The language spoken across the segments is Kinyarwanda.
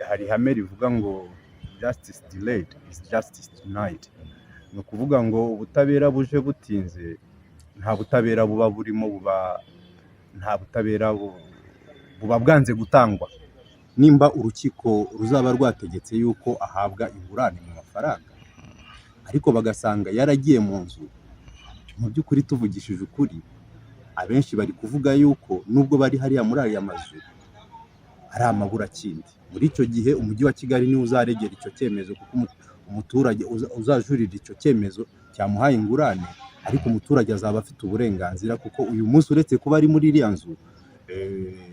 hari ihame rivuga ngo justice delayed is justice denied. Ni ukuvuga ngo ubutabera buje butinze nta butabera buba burimo, nta butabera buba bwanze gutangwa. Nimba urukiko ruzaba rwategetse yuko ahabwa ingurane mu mafaranga ariko bagasanga yaragiye mu nzu, mu by'ukuri tuvugishije ukuri abenshi bari kuvuga yuko nubwo bari hariya muri aya mazu ari amaburakindi. Muri icyo gihe umujyi wa Kigali niwe uzaregera icyo cyemezo, kuko umuturage uzajurira icyo cyemezo cyamuhaye ingurane, ariko umuturage azaba afite uburenganzira, kuko uyu munsi uretse kuba ari muri iriya nzu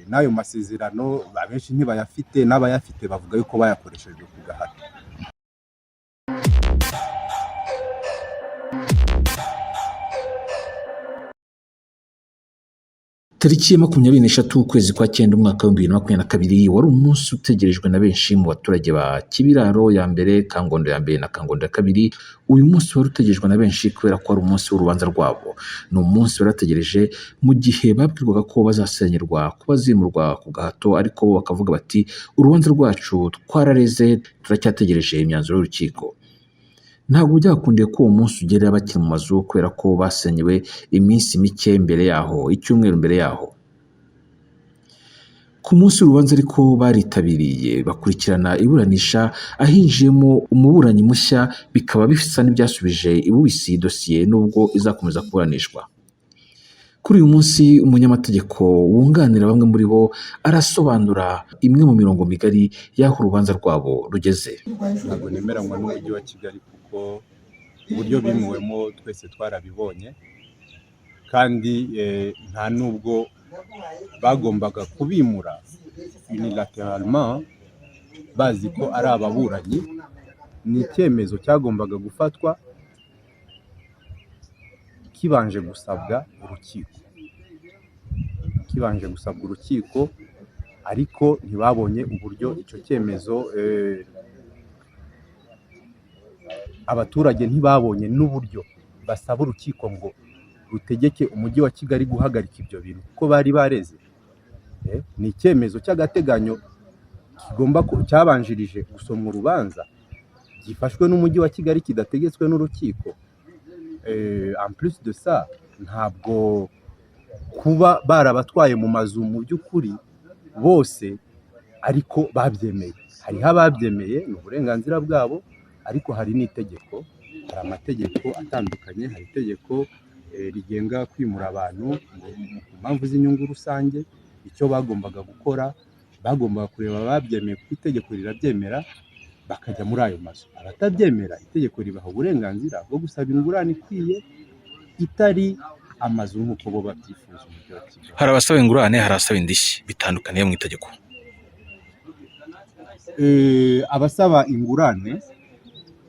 n'ayo masezerano abenshi ntibayafite, n'abayafite bavuga yuko bayakoresheje ku gahato. Tariki ya 23 ukwezi kwa 9 umwaka wa 2022 wari umunsi utegerejwe na benshi mu baturage ba Kibiraro ya mbere, Kangondo ya mbere na Kangondo ya kabiri. Uyu munsi wari utegerejwe na benshi kubera ko ari umunsi w'urubanza rwabo. Ni umunsi barategereje mu gihe babwirwaga ko bazasenyerwa, kuba zimurwa ku gahato, ariko bakavuga bati urubanza rwacu twarareze, turacyategereje imyanzuro y'urukiko. Ntabwo byakundiye ko uwo munsi ugera bakiri mu mazu kubera ko basenyewe iminsi mike mbere yaho, icyumweru mbere yaho. Ku munsi w'urubanza ariko baritabiriye bakurikirana iburanisha, ahinjiyemo umuburanyi mushya, bikaba bisa n'ibyasubije ibubisi dosiye nubwo izakomeza kuburanishwa. Kuri uyu munsi umunyamategeko wunganira bamwe muri bo arasobanura imwe mu mirongo migari y'aho urubanza rwabo rugeze. Ntabwo nemeranywa n'umujyi wa Kigali kuko uburyo bimuwemo twese twarabibonye, kandi nta nubwo bagombaga kubimura unilateralement bazi ko ari ababuranyi. Ni icyemezo cyagombaga gufatwa kibanje gusabwa urukiko, ariko ntibabonye uburyo icyo cyemezo, abaturage ntibabonye n'uburyo basaba urukiko ngo rutegeke umujyi wa Kigali guhagarika ibyo bintu kuko bari bareze. Ni icyemezo cy'agateganyo cyabanjirije gusomwa urubanza, gifashwe n'umujyi wa Kigali, kidategetswe n'urukiko. En plus de ça, ntabwo kuba barabatwaye mu mazu mu by'ukuri bose ariko babyemeye. Hariho ababyemeye, ni uburenganzira bwabo, ariko hari n'itegeko, hari amategeko atandukanye. Hari itegeko rigenga kwimura abantu ku mpamvu z'inyungu rusange. Icyo bagombaga gukora, bagombaga kureba ababyemeye kuko itegeko rirabyemera, bakajya muri ayo mazu. Abatabyemera, itegeko ribaha uburenganzira bwo gusaba ingurane ikwiye itari amazu nk'uko bo babyifuza. Hari abasaba ingurane, hari abasaba indishyi, bitandukaniye mu itegeko. Abasaba ingurane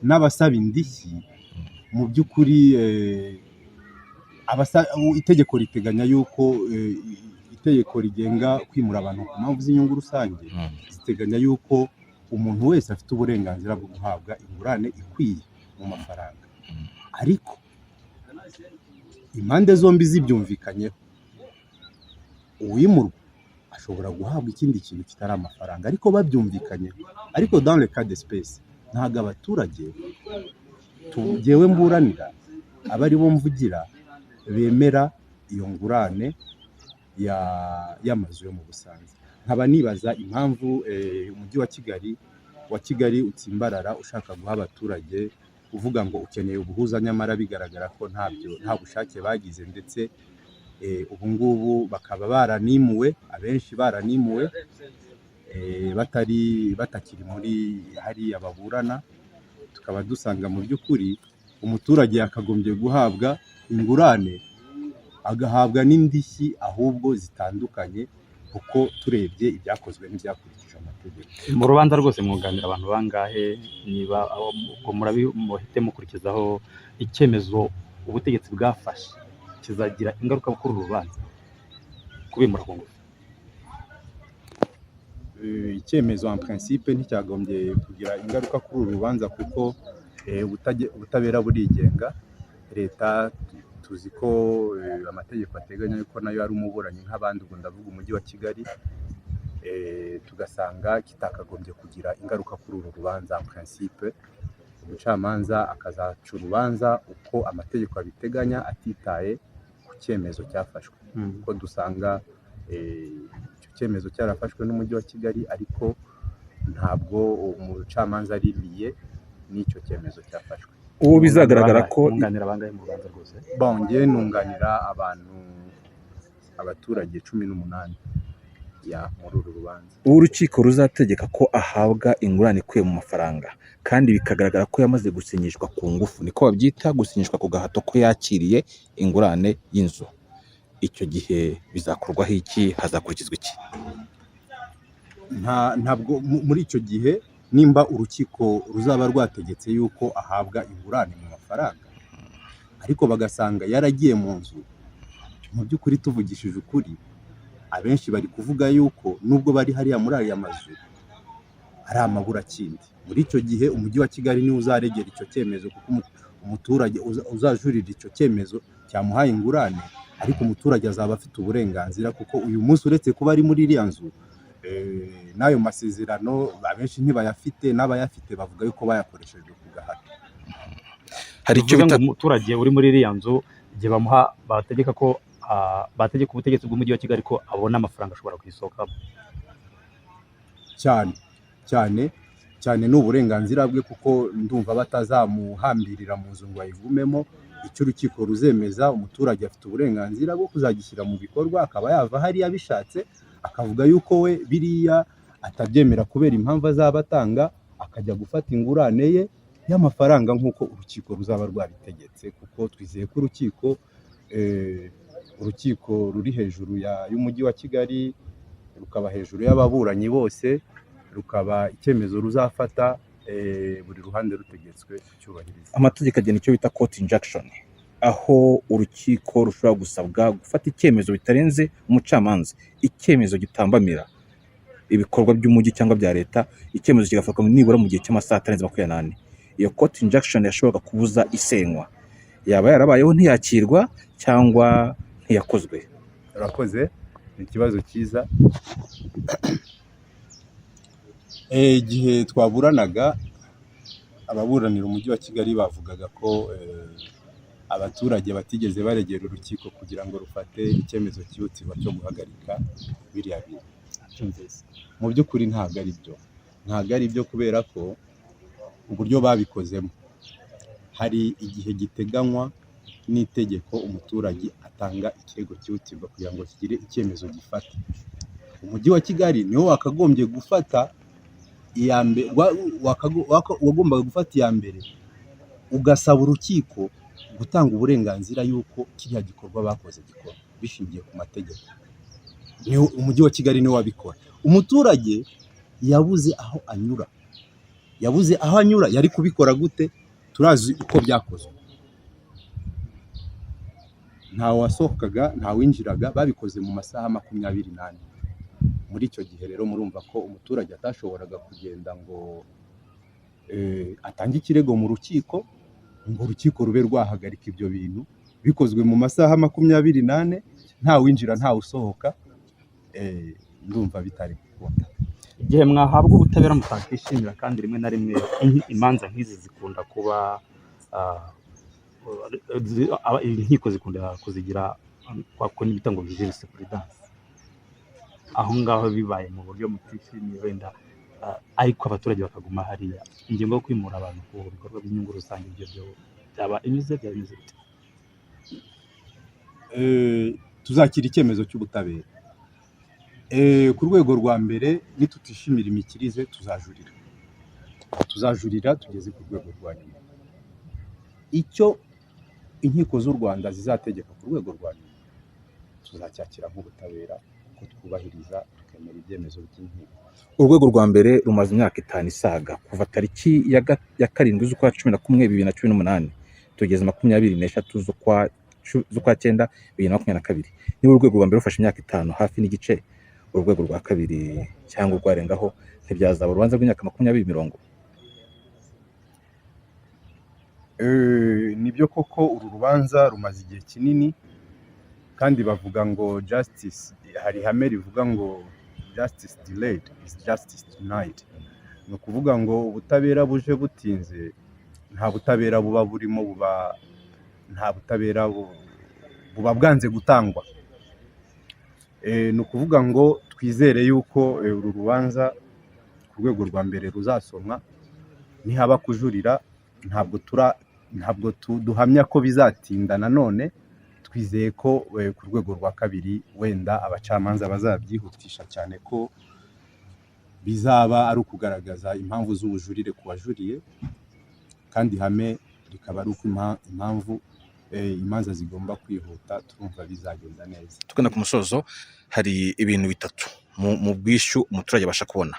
n'abasaba indishyi mu by'ukuri, itegeko riteganya yuko itegeko rigenga kwimura abantu ku mpamvu z'inyungu rusange ziteganya yuko umuntu wese afite uburenganzira bwo guhabwa ingurane ikwiye mu mafaranga. Ariko impande zombi zibyumvikanyeho, uwimurwa ashobora guhabwa ikindi kintu kitari amafaranga, ariko babyumvikanyeho. Ariko dans le cas d'espèce, ntabwo abaturage tugewe mburanira abari bo mvugira bemera iyo ngurane y'amazu yo mu Busanza. Nkaba nibaza impamvu umujyi wa Kigali utsimbarara ushaka guha abaturage, uvuga ngo ukeneye ubuhuza, nyamara bigaragara ko nta bushake bagize, ndetse ubu ngubu bakaba baranimuwe, abenshi baranimuwe batakiri muri hariya baburana. Tukaba dusanga mu by'ukuri umuturage yakagombye guhabwa ingurane, agahabwa n'indishyi ahubwo zitandukanye, kuko turebye ibyakozwe n'ibyakurikije amategeko. Mu rubanza rwose mwunganira abantu bangahe? Niba muhite mukurikizaho icyemezo ubutegetsi bwafashe kizagira ingaruka kuri uru rubanza, kubimura ku ngufu? Icyemezo en principe nticyagombye kugira ingaruka kuri uru rubanza, kuko ubutabera burigenga. Leta tuzi ko amategeko ateganya yuko nayo ari umuburanyi nk'abandi, ubwo ndavuga umujyi wa Kigali. tugasanga kitakagombye kugira ingaruka kuri uru rubanza. En principe umucamanza akazaca urubanza uko amategeko abiteganya atitaye ku cyemezo cyafashwe, kuko dusanga icyo cyemezo cyarafashwe n'umujyi wa Kigali ariko ntabwo umucamanza ari liye n'icyo cyemezo cyafashwe. ubu bizagaragara ko nunganira bangahe mu rubanza rwose? Bongeye nunganira abaturage 18 muri uru rubanza. ubu urukiko ruzategeka ko ahabwa ingurane ikuye mu mafaranga kandi bikagaragara ko yamaze gusinyishwa ku ngufu, niko babyita, gusinyishwa ku gahato ko yakiriye ingurane y'inzu. Icyo gihe bizakorwaho iki? Hazakurikizwa iki? Ntabwo muri icyo gihe nimba urukiko ruzaba rwategetse yuko ahabwa ingurane mu mafaranga ariko bagasanga yaragiye mu nzu, mu by'ukuri tuvugishije ukuri abenshi bari kuvuga yuko nubwo bari hariya muri aya mazu ari amaburakindi. Muri icyo gihe umujyi wa Kigali niwe uzaregera icyo cyemezo, kuko umuturage uzajurira icyo cyemezo cyamuhaye ingurane, ariko umuturage azaba afite uburenganzira, kuko uyu munsi uretse kuba ari muri iriya nzu n'ayo masezerano abenshi ntibayafite, n'abayafite bavuga yuko bayakoresheje ku gahato. Hari icyo bita umuturage uri muri iriya nzu igihe bamuha bategeka ubutegetsi bw'umujyi wa Kigali ko abona amafaranga ashobora kuyisohokamo. Cyane ni uburenganzira bwe, kuko ndumva batazamuhambirira mu nzu ngo ayivumemo. Icyo urukiko ruzemeza, umuturage afite uburenganzira bwo kuzagishyira mu bikorwa, akaba yava hariya abishatse akavuga yuko we biriya atabyemera kubera impamvu azaba atanga, akajya gufata ingurane ye y'amafaranga nk'uko urukiko ruzaba rwabitegetse, kuko twizeye ko urukiko ruri hejuru y'umujyi wa Kigali, rukaba hejuru y'ababuranyi bose, rukaba icyemezo ruzafata buri ruhande rutegetswe cyubahiriza. Amategeko agena icyo bita court injunction, aho urukiko rushobora gusabwa gufata icyemezo bitarenze umucamanza, icyemezo gitambamira ibikorwa by'umujyi cyangwa bya leta, icyemezo kigafatwa nibura mu gihe cy'amasaha atarenze 28. Iyo court injunction yashoboraga kubuza isenywa, yaba yarabayeho ntiyakirwa cyangwa ntiyakozwe. Urakoze, ni ikibazo cyiza. Igihe twaburanaga, ababuranira umujyi wa Kigali bavugaga ko abaturage batigeze baregera urukiko kugira ngo rufate icyemezo cyihutirwa cyo guhagarika biriya bintu. Mu by'ukuri ntabwo ari byo, kubera ko uburyo babikozemo hari igihe giteganywa n'itegeko umuturage atanga ikirego cyihutirwa kugira ngo kigire icyemezo gifata. Umujyi wa Kigali niwo wakagombye gufata iya mbere, wagombaga gufata iya mbere ugasaba urukiko gutanga uburenganzira yuko kiriya gikorwa bakoze gikorwa bishingiye ku mategeko. Umujyi wa Kigali niwo wabikora. Umuturage yabuze aho anyura, yari kubikora gute? Turazi uko byakozwe, ntawe wasohokaga, ntawe winjiraga, babikoze mu masaha 24. Muri icyo gihe rero murumva ko umuturage atashoboraga kugenda ngo atange ikirego mu rukiko, ngo urukiko rube rwahagarika ibyo bintu. Bikozwe mu masaha 24, nta winjira nta usohoka, ndumva bitari gukunda. Igihe mwahabwa ubutabera mutakishimira, kandi rimwe na rimwe imanza nk'izi zikunda kuba inkiko zikunda kuzigira kwako n'ibita ngo jurisprudence, aho ngaho bibaye mu buryo mutishimiye wenda, ariko abaturage bakaguma hariya, ingingo yo kwimura abantu ku bikorwa by'inyungu rusange, ibyo byaba inyuze bite? Tuzakira icyemezo cy'ubutabera. Ku rwego rwa mbere nitutishimira imikirize tuzajurira tugeze ku rwego rwa nyuma. Icyo inkiko z'u Rwanda zizategeka ku rwego rwa nyuma tuzacyakira nk'ubutabera, ko twubahiriza tukemera ibyemezo by'inkiko. Urwego rwa mbere rumaze imyaka 5 isaga, kuva tariki ya 7 z'ukwa 11 2018 tugeze 23 z'ukwa 9 2022. Niba urwego rwa mbere rufashe imyaka 5 hafi n'igice, urwego rwa kabiri cyangwa rwarengaho, ntibyazaba urubanza rw'imyaka 20. Nibyo koko uru rubanza rumaze igihe kinini, kandi bavuga ngo justice, hari ihame rivuga ngo justice delayed is justice denied. Ni ukuvuga ngo ubutabera buje butinze nta butabera buba burimo, nta butabera buba bwanze gutangwa. Ni ukuvuga ngo twizere yuko uru rubanza ku rwego rwa mbere ruzasomwa, nihaba kujurira ntabwo duhamya ko bizatinda. Nanone twizeye ko ku rwego rwa kabiri wenda abacamanza bazabyihutisha cyane, ko bizaba ari ukugaragaza impamvu z'ubujurire ku bajuriye, kandi ihame rikaba ari uko impamvu imanza zigomba kwihuta. Turumva bizagenda neza. Tugana ku musozo, hari ibintu bitatu mu bwishyu umuturage abasha kubona.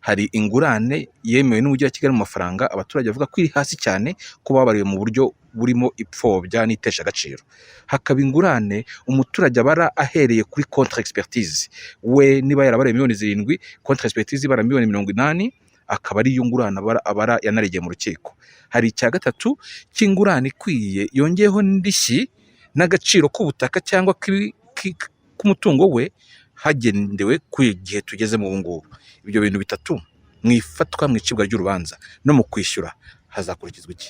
Hari ingurane yemewe n'umujyi wa Kigali mu mafaranga abaturage bavuga ko iri hasi cyane, ko babariwe mu buryo burimo ipfobya n'itesha agaciro. Hakaba ingurane umuturage abara ahereye kuri contre expertise, we niba yarabariye miliyoni 7, contre expertise ibara miliyoni 80, akaba ari iyo ngurane abara yanaregeye mu rukiko. Hari icya gatatu cy'ingurane ikwiye yongeyeho ndishyi n'agaciro k'ubutaka cyangwa k'umutungo we hagendewe ku gihe tugeze mu ngubu. Ibyo bintu bitatu mwifatwa mu icibwa ry'urubanza no mu kwishyura hazakurikizwa iki?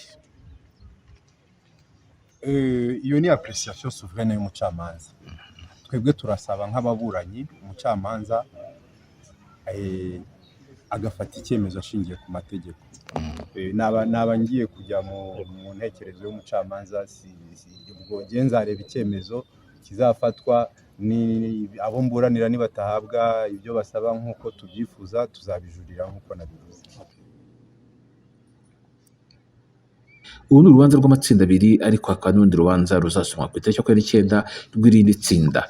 Iyo ni appréciation souveraine y'umucamanza. Twebwe turasaba nk'ababuranyi umucamanza agafata icyemezo ashingiye ku mategeko. Naba ngiye kujya mu ntekerezo y'umucamanza, ubwo nzareba icyemezo kizafatwa, ni abo mburanira nibatahabwa ibyo basaba nk'uko tubyifuza, tuzabijurira nk'uko nabivuze. Ubu ni urubanza rw'amatsinda abiri, ariko hakaba n'urundi rubanza ruzasomwa ku itariki 9 rw'irindi tsinda.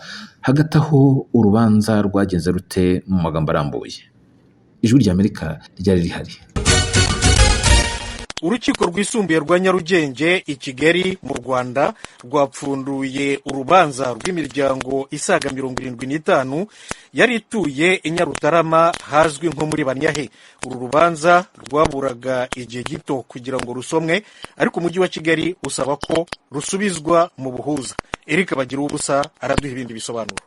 Hagati aho urubanza rwagenze rute mu magambo arambuye? Ijwi ry'Amerika ryari rihari. Urukiko rwisumbuye rwa Nyarugenge i Kigali mu Rwanda rwapfunduye urubanza rw'imiryango isaga 75 yari ituye i Nyarutarama hazwi nko muri Banyahe. Uru rubanza rwaburaga igihe gito kugira ngo rusomwe, ariko umujyi wa Kigali usaba ko rusubizwa mu buhuza. Eric Bagira ubusa araduha ibindi bisobanuro.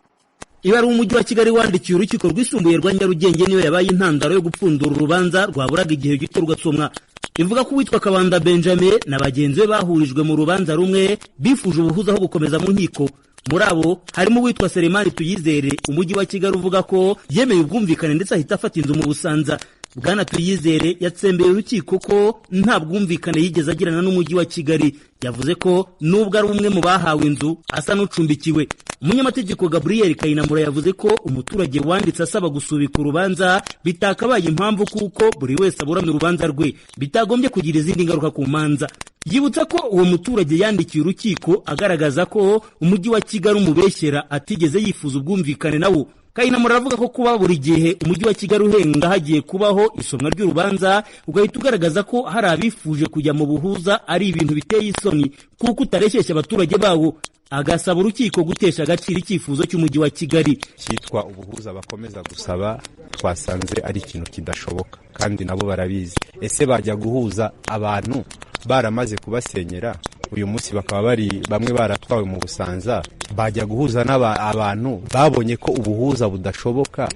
Ibari umujyi wa Kigali wandikiye urukiko rwisumbuye rwa Nyarugenge niyo yabaye intandaro yo gupfundura urubanza rwaburaga igihe gito rugasomwa. Ivuga ko witwa Kabanda Benjamin na bagenzi be bahurijwe mu rubanza rumwe bifuje ubuhuza aho gukomeza mu nkiko. Muri abo harimo witwa Selemani Tuyizere. Umujyi wa Kigali uvuga ko yemeye ubwumvikane ndetse ahita afata inzu mu Busanza. Bwana Tuyizere yatsembeye urukiko ko nta bwumvikane yigeze agirana n'umujyi wa Kigali. Yavuze ko nubwo ari umwe mu bahawe inzu asa n'ucumbikiwe. Umunyamategeko Gabriel Kayinamura yavuze ko umuturage wanditse asaba gusubika urubanza bitakabaye impamvu kuko buri wese aburamye urubanza rwe, bitagombye kugira izindi ngaruka ku manza. Yibutsa ko uwo muturage yandikiye urukiko agaragaza ko umujyi wa Kigali umubeshyera atigeze yifuza ubwumvikane nawo. Kayinamura aravuga ko kuba buri gihe umujyi wa Kigali uhenga hagiye kubaho isomwa ry'urubanza ugahita ugaragaza ko hari abifuje kujya mu buhuza ari ibintu biteye isoni kuko utareshyeshya abaturage bawo. Agasaba urukiko gutesha agaciro icyifuzo cy'umujyi wa Kigali. Cyitwa ubuhuza bakomeza gusaba, twasanze ari ikintu kidashoboka kandi nabo barabizi. Ese bajya guhuza abantu baramaze kubasenyera, uyu munsi bakaba bari bamwe baratwawe mu Busanza, bajya guhuza abantu babonye ko ubuhuza budashoboka,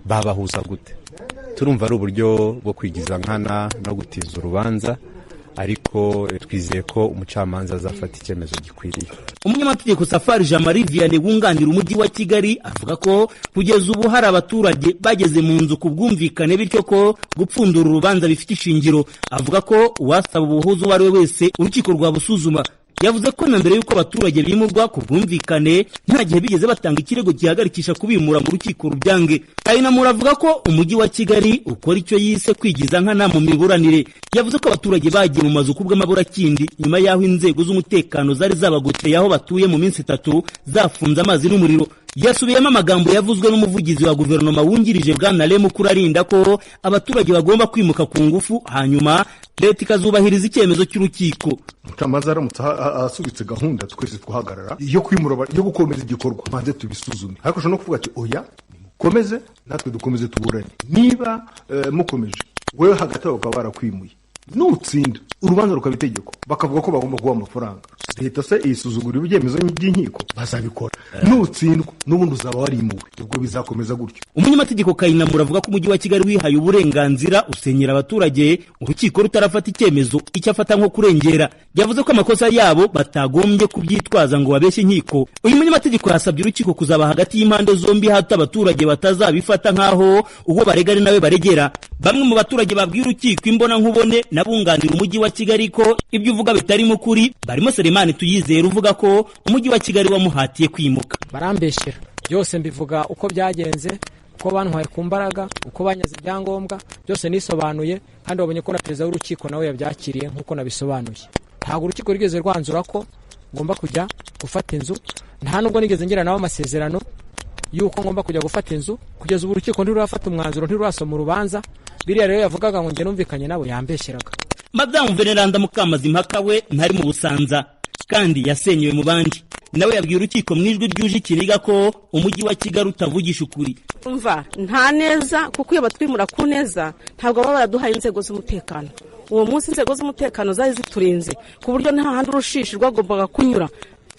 babahuza gute? Turumva ari uburyo bwo kwigiza nkana no gutiza urubanza, ariko twizeye ko umucamanza azafata icyemezo gikwiriye. Umunyamategeko Safari Jean Marie Vianney wunganira umujyi wa Kigali avuga ko kugeza ubu hari abaturage bageze mu nzu ku bwumvikane, bityo ko gupfundura urubanza bifite ishingiro. Avuga ko uwasaba ubuhuza uwo ari we wese urukiko rwabusuzuma. Yavuze ko na mbere y'uko abaturage bimurwa ku bwumvikane nta gihe bigeze batanga ikirego gihagarikisha kubimura mu rukiko rubyange. Kayinamura avuga ko umujyi wa Kigali ukora icyo yise kwigiza nkana mu miburanire. Yavuze ko abaturage bagiye mu mazu kubw'amaburakindi nyuma y'aho inzego z'umutekano zari zabagoteye aho batuye mu minsi 3 zafunze amazi n'umuriro. Yasubiyemo amagambo yavuzwe n'umuvugizi wa guverinoma wungirije Bwana Lemu kurarinda ko abaturage bagomba kwimuka ku ngufu hanyuma leta ikazubahiriza icyemezo cy'urukiko. Umucamanza aramutse asubitse gahunda twese twahagarara yo kwimura yo gukomeza igikorwa maze tubisuzume, ariko no kuvuga ati oya komeze natwe dukomeze tuburane. Niba mukomeje wewe hagati aho bakaba barakwimuye n'utsinda urubanza rukabitegeko bakavuga ko bagomba kuba amafaranga, leta se isuzugura ibyemezo by'inkiko bazabikora. nutsindwa n'ubundi uzaba warimuwe, ubwo bizakomeza gutyo. Umunyamategeko Kayinamura avuga ko umujyi wa Kigali wihaye uburenganzira usenyera abaturage, urukiko rutarafata icyemezo icyo afata nko kurengera. Yavuze ko amakosa yabo batagombye kubyitwaza ngo babeshye inkiko. Uyu munyamategeko yasabye urukiko kuzaba hagati y'impande zombi, hato abaturage batazabifata nkaho uwo baregari nawe baregera. Bamwe mu baturage babwiye urukiko imbona nkubone nabunganira umujyi wa Kigali ko ibyo uvuga bitarimo kuri, barimo Selemani Tuyizera uvuga ko umujyi wa Kigali wamuhatiye kwimuka. Barambeshyira byose mbivuga uko byagenze, uko bantwaye ku mbaraga, uko banyaze ibyangombwa, byose nisobanuye, kandi wabonye ko na perezida w'urukiko nawe yabyakiriye nk'uko nabisobanuye. Ntabwo urukiko rwigeze rwanzura ko ngomba kujya gufata inzu, nta nubwo nigeze ngira nawe amasezerano yuko ngomba kujya gufata inzu. Kugeza ubu urukiko ntirurafata umwanzuro, ntirurasoma urubanza. Biriya rero yavugaga ngo njye numvikanye nabo yambeshyeraga. Madamu Veneranda Mukamazimpaka we ntari mu Busanza kandi yasenyewe mu bandi, nawe yabwiye urukiko mu ijwi ryuje ikiniga ko umujyi wa Kigali utavugisha ukuri. Umva nta neza, kuko iyo batwimura ku neza ntabwo baba baraduhaye inzego z'umutekano. Uwo munsi inzego z'umutekano zari ziturinze ku buryo nta handi urushishi rwagombaga kunyura,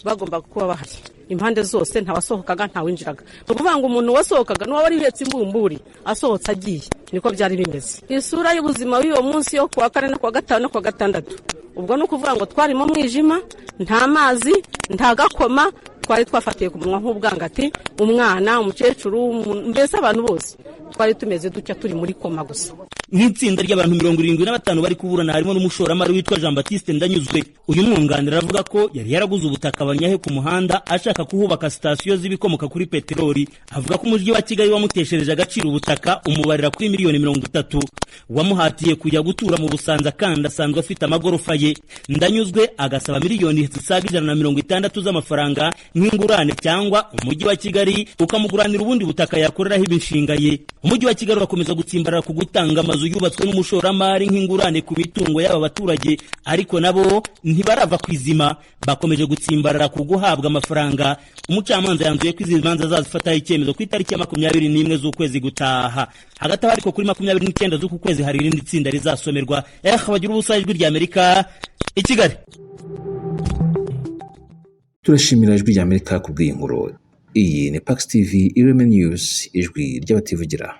bagombaga kuba bahari impande zose, ntawasohokaga ntawinjiraga. Ni ukuvuga ngo umuntu wasohokaga n'uwaba ari uhetse imbumburi asohotse agiye, niko byari bimeze. Isura y'ubuzima w'uwo munsi yo kuwa kane no kuwa gatanu no kuwa gatandatu, ubwo ni ukuvuga ngo twari mu mwijima, nta mazi, nta gakoma, twari twafatiye ku munwa nk'ubwangati, umwana, umukecuru, mbese abantu bose twari tumeze ducya turi muri koma gusa. Nk'itsinda ry'abantu 75 bari kuburana harimo n'umushoramari witwa Jean Baptiste Ndanyuzwe. Uyu mwunganira avuga ko yari yaraguze ubutaka abanyahe ku muhanda ashaka kuhubaka sitasiyo z'ibikomoka kuri peteroli. Avuga ko umujyi wa Kigali wamuteshereje agaciro ubutaka umubarira kuri miliyoni 30, wamuhatiye kujya gutura mu Busanza kandi asanzwe afite amagorofa ye. Ndanyuzwe agasaba miliyoni zisaga 160 z'amafaranga nk'ingurane, cyangwa umujyi wa Kigali ukamuguranira ubundi butaka yakoreraho imishinga ye. Umujyi wa Kigali wakomeza gutsimbarara ku gutanga amazu yubatswe n'umushoramari nk'ingurane ku mitungo y'aba baturage, ariko nabo ntibarava kwizima, bakomeje gutsimbarara ku guhabwa amafaranga. Umucamanza yanzuye ko izi manza zazifataho icyemezo ku itariki ya 21 z'ukwezi gutaha. Hagati aho ariko kuri 29 z'uku kwezi hari irindi tsinda rizasomerwa. Bagira ubusa ijwi ry'Amerika i Kigali. Turashimira ijwi ry'Amerika ku bw'iyi nkuru. Iyi ni Pax TV IREME News, ijwi ry'abativugira.